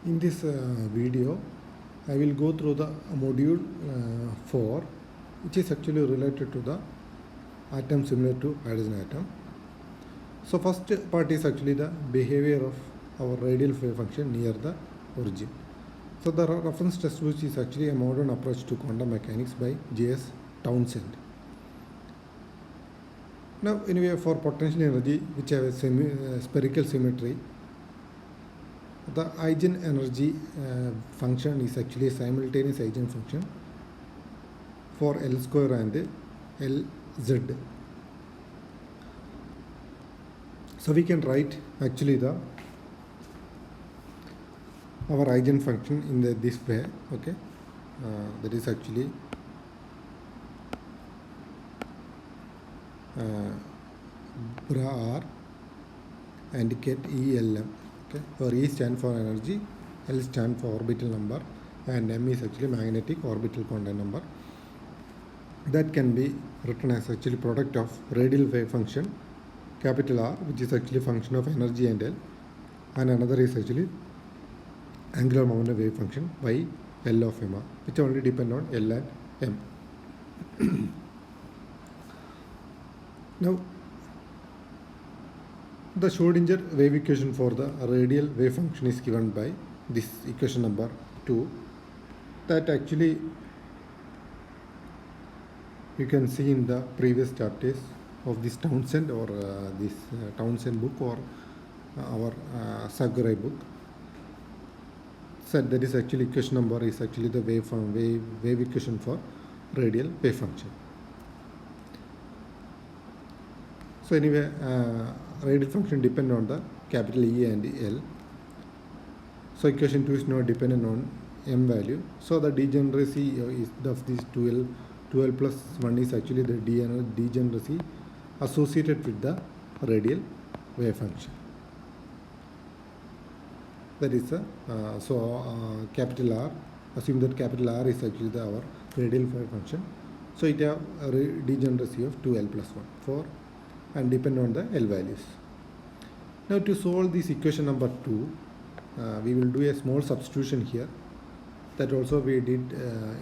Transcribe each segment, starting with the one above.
In this video, I will go through the module 4, which is actually related to the atom similar to hydrogen atom. So first part is actually the behavior of our radial wave function near the origin. So the reference textbook is actually a modern approach to quantum mechanics by J.S. Townsend. Now anyway, for potential energy which have a spherical symmetry, the eigenenergy function is actually a simultaneous eigenfunction for L square and Lz. So we can write actually our eigenfunction in this way. Okay, that is actually bra r and get ELM. Okay, where E stands for energy, L stands for orbital number, and M is actually magnetic orbital quantum number. That can be written as actually product of radial wave function capital R, which is actually function of energy and L, and another is actually angular momentum wave function by L of M, which only depend on L and M. Now, the Schrodinger wave equation for the radial wave function is given by this equation number 2, that actually you can see in the previous chapters of this Townsend or this Townsend book or our Sakurai book. So that is actually equation number is actually the wave equation for radial wave function. So anyway, radial function depend on the capital E and L. So equation 2 is not dependent on M value. So the degeneracy is of this 2L plus 1 is actually the degeneracy associated with the radial wave function. That is capital R. Assume that capital R is actually our radial wave function. So it have a degeneracy of 2L plus 1 for and depend on the L values. Now to solve this equation number 2, we will do a small substitution here. That also we did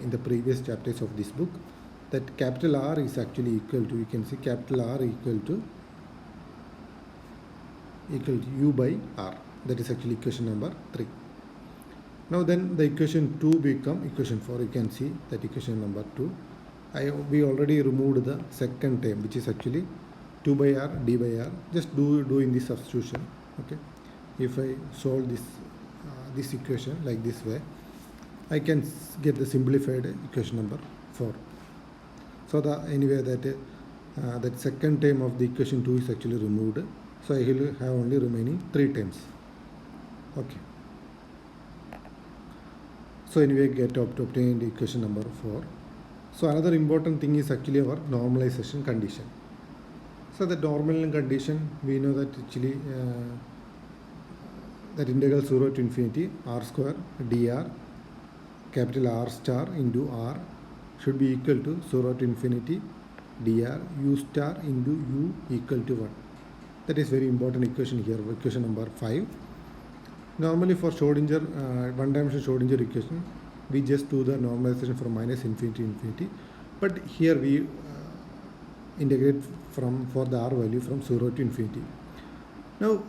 in the previous chapters of this book. That capital R is actually equal to, you can see capital R equal to U by R. That is actually equation number 3. Now then the equation 2 become equation 4. You can see that equation number 2. We already removed the second term, which is actually 2 by R d by R. Just do in this substitution. Okay, if I solve this equation like this way, I can get the simplified equation number 4. So anyway that second term of the equation 2 is actually removed. So I will have only remaining 3 terms. Okay. So anyway, get obtained equation number 4. So another important thing is actually our normalization condition. So the normal condition, we know that actually that integral 0 to infinity r square dr capital R star into R should be equal to 0 to infinity dr u star into u equal to 1. That is very important equation here, equation number 5. Normally for Schrodinger, one-dimensional Schrodinger equation, we just do the normalization from minus infinity to infinity. But here we integrate for the R value from 0 to infinity. Now,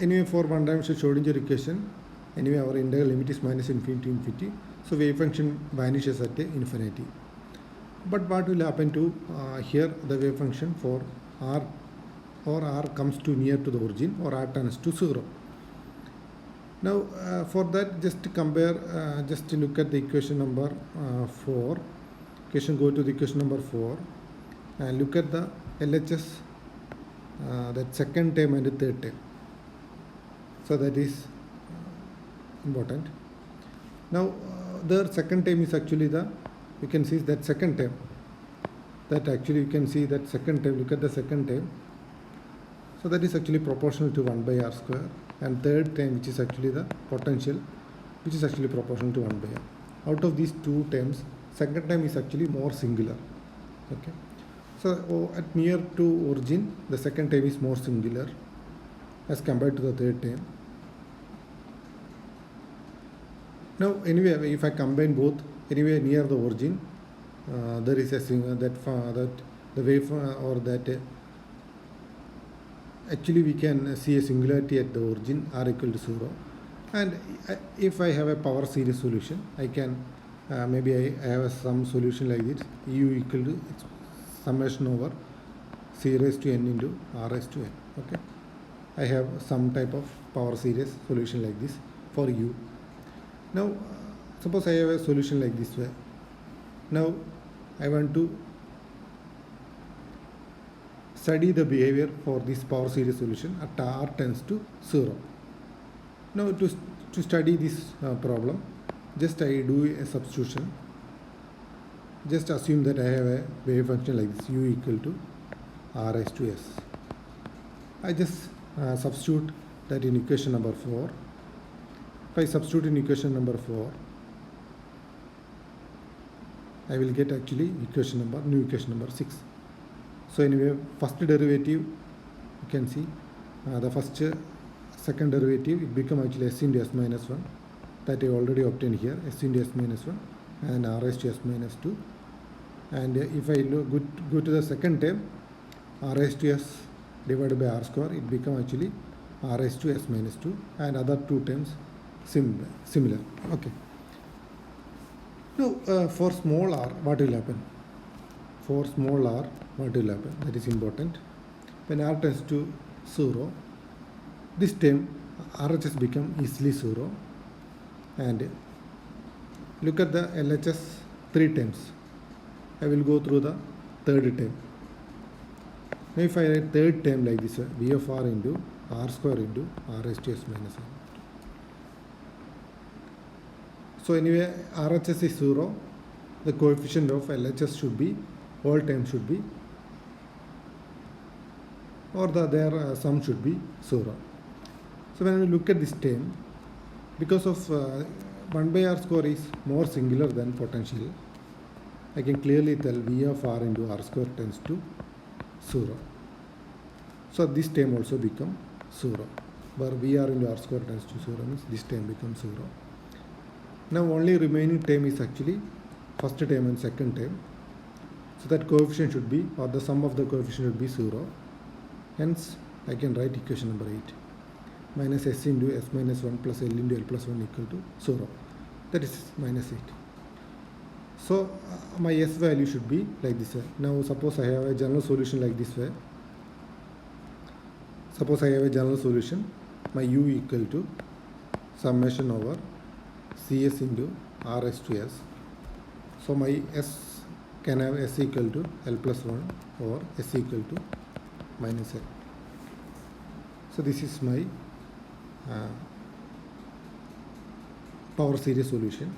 anyway, for one-dimensional Schrodinger equation, anyway, our integral limit is minus infinity to infinity. So wave function vanishes at infinity. But what will happen to here the wave function for R or R comes to near to the origin or R turns to 0. Now for that, just to compare, just to look at the equation number 4. Go to the equation number 4 and look at the LHS, that second term and the third term. So that is important. Now the second term is actually you can see that second term. That actually you can see that second term. Look at the second term. So that is actually proportional to 1 by R square, and third term, which is actually the potential, which is actually proportional to 1 by R. Out of these two terms, second term is actually more singular. Okay, so at near to origin, the second term is more singular as compared to the third term. Now anyway, if I combine both, anyway near the origin, there is a that the wave or that actually we can see a singularity at the origin r equal to 0, and if I have a power series solution, I can maybe I have some solution like this: u equal to summation over c raised to n into r raised to n. Okay, I have some type of power series solution like this for u. Now suppose I have a solution like this way. Now I want to study the behavior for this power series solution at r tends to 0. Now to study this problem, just I do a substitution. Just assume that I have a wave function like this: u equal to r raised to s. I just substitute that in equation number 4. If I substitute in equation number 4, I will get actually new equation number 6. So anyway, first derivative, you can see the second derivative, it become actually s into s minus 1, that I already obtained here, s into s minus 1 and r raised to s minus 2. And if I go to the second term, r raised to s divided by r square, it become actually r raised to s minus 2, and other two terms similar. Okay. Now for small r, what will happen? For small r, what will happen? That is important. When r tends to 0, this term RHS become easily 0, and look at the LHS 3 terms. I will go through the third term. Now if I write third term like this, v of r into r square into r raised to s minus 1. So anyway, RHS is 0. The coefficient of LHS should be, all terms should be, or their sum should be 0. So when we look at this term, because of 1 by r square is more singular than potential, I can clearly tell v of r into r square tends to 0. So this term also become 0, where vr into r square tends to 0 means this term becomes 0. Now only remaining term is actually first term and second term. So that coefficient should be, or the sum of the coefficient should be 0. Hence I can write equation number 8. Minus s into s minus 1 plus l into l plus 1 equal to 0. That is minus 8. So my s value should be like this way. Now suppose I have a general solution like this way. Suppose I have a general solution. My u equal to summation over cs into r raised to s. So my s can have s equal to l plus 1 or s equal to minus l. So this is my power series solution.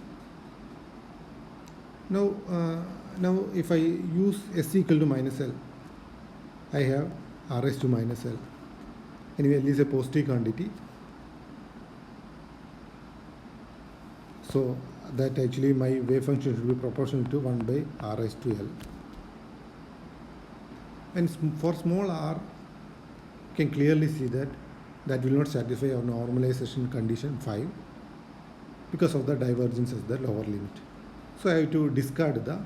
Now if I use s equal to minus l, I have r raised to minus l. Anyway, L is a positive quantity. So that actually my wave function should be proportional to 1 by r raised to l. And for small r, you can clearly see that will not satisfy our normalization condition 5 because of the divergence as the lower limit. So I have to discard the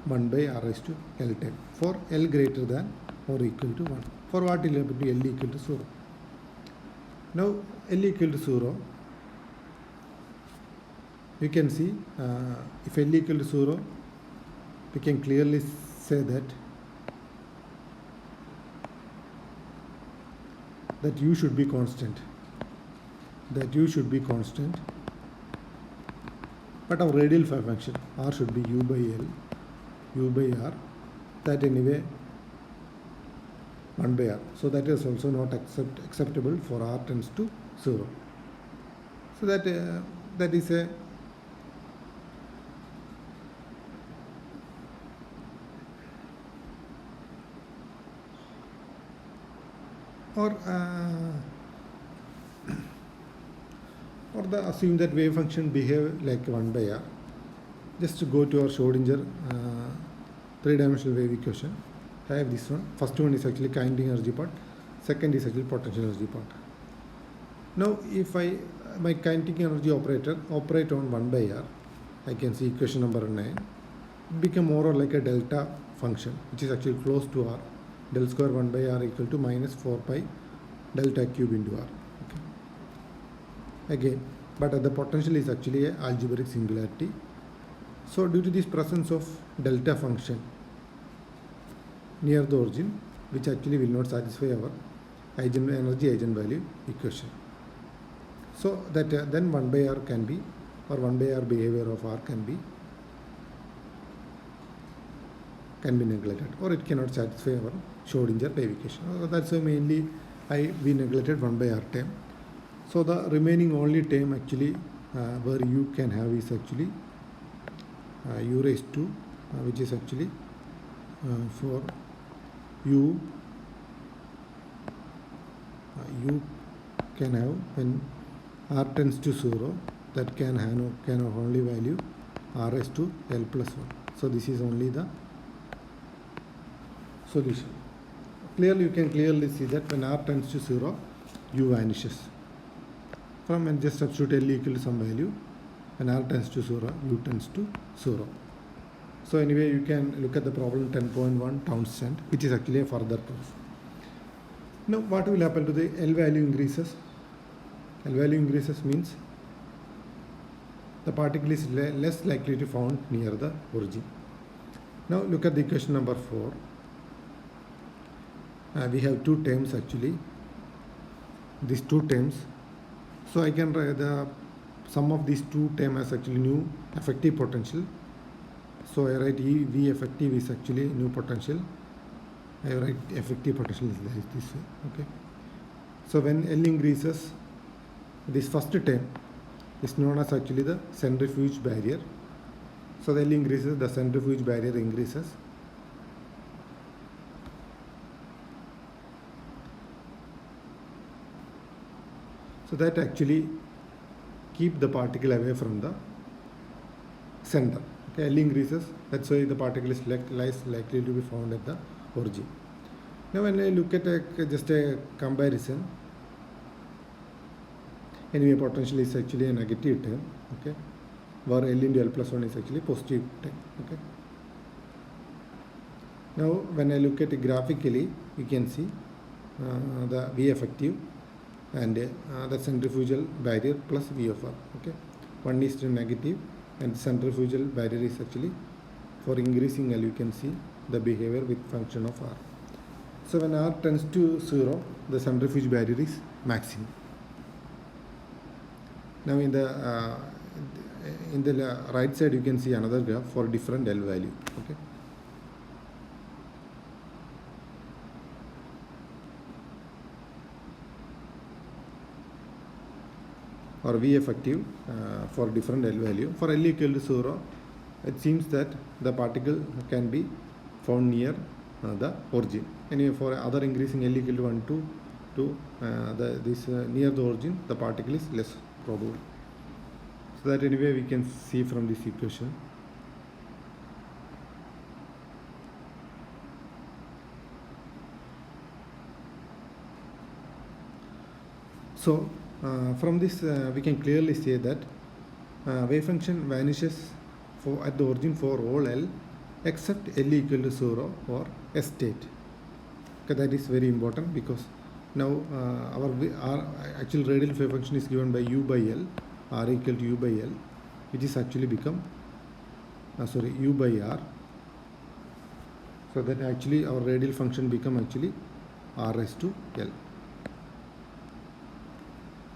1 by r raised to l term for l greater than or equal to 1. For what will happen to l equal to 0? Now l equal to 0, you can see if l equal to 0, we can clearly say that u should be constant. But our radial function r should be u by l, u by r, that anyway 1 by r. So that is also not acceptable for r tends to 0. So that is a assume that wave function behave like 1 by r. Just to go to our Schrodinger 3-dimensional wave equation. I have this one. First one is actually kinetic energy part. Second is actually potential energy part. Now if I my kinetic energy operator operate on 1 by r. I can see equation number 9. Become more or like a delta function, which is actually close to r. Del square 1 by r equal to minus 4 pi delta cube into r. Okay. Again, but the potential is actually a algebraic singularity. So due to this presence of delta function near the origin, which actually will not satisfy our energy eigenvalue equation. So that then 1 by r can be, or 1 by r behavior of r can be neglected, or it cannot satisfy our Schrodinger wave equation. That's why mainly we neglected 1 by r term. So the remaining only term actually where u can have is actually u raised to which is actually for u can have when r tends to 0, that can have only value r raised to l plus 1. So this is only the solution. Clearly, you can clearly see that when r tends to 0, u vanishes. From and just substitute l equal to some value. When r tends to 0, u tends to 0. So anyway, you can look at the problem 10.1 Townsend, which is actually a further proof. Now, what will happen to the L value increases? L value increases means the particle is less likely to found near the origin. Now, look at the equation number 4. We have two terms actually. These two terms. So I can write the sum of these two terms as actually new effective potential. So I write V effective is actually new potential. I write effective potential is like this way. Okay. So when L increases, this first term is known as actually the centrifuge barrier. So the L increases, the centrifuge barrier increases. So that actually keep the particle away from the center. Okay, L increases, that's why the particle is less likely to be found at the origin. Now when I look at just a comparison, anyway potential is actually a negative term, okay, where L into L plus 1 is actually positive term. Okay. Now when I look at it graphically, you can see the V effective and the centrifugal barrier plus V of R. Okay, one is to negative, and centrifugal barrier is actually for increasing L. You can see the behavior with function of R. So when R tends to 0, the centrifuge barrier is maximum. Now in the right side you can see another graph for different L value. Okay. Or V effective for different L value. For L equal to 0, it seems that the particle can be found near the origin. Anyway, for other increasing L equal to 1 to near the origin, the particle is less probable. So that anyway we can see from this equation. So from this we can clearly say that wave function vanishes at the origin for all L except L equal to 0 or S state. Okay, that is very important because now our actual radial wave function is given by U by L, R equal to U by L, which is actually become U by R. So that actually our radial function become actually R raised to L.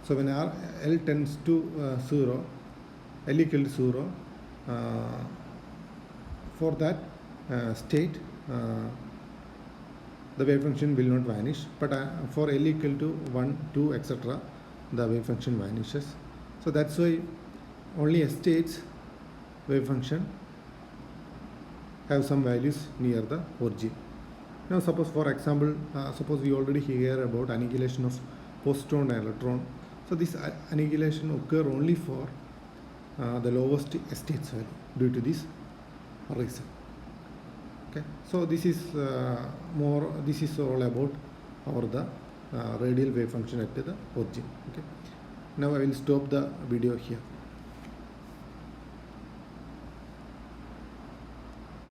So when L tends to 0, L equal to 0, for that state the wave function will not vanish, but for L equal to 1, 2, etc., the wave function vanishes. So that's why only S states wave function have some values near the origin. Now suppose for example, suppose we already hear about annihilation of positron and electron. So this annihilation occur only for the lowest states value due to this reason. Okay, so this is all about the radial wave function at the origin. Okay, Now I will stop the video here.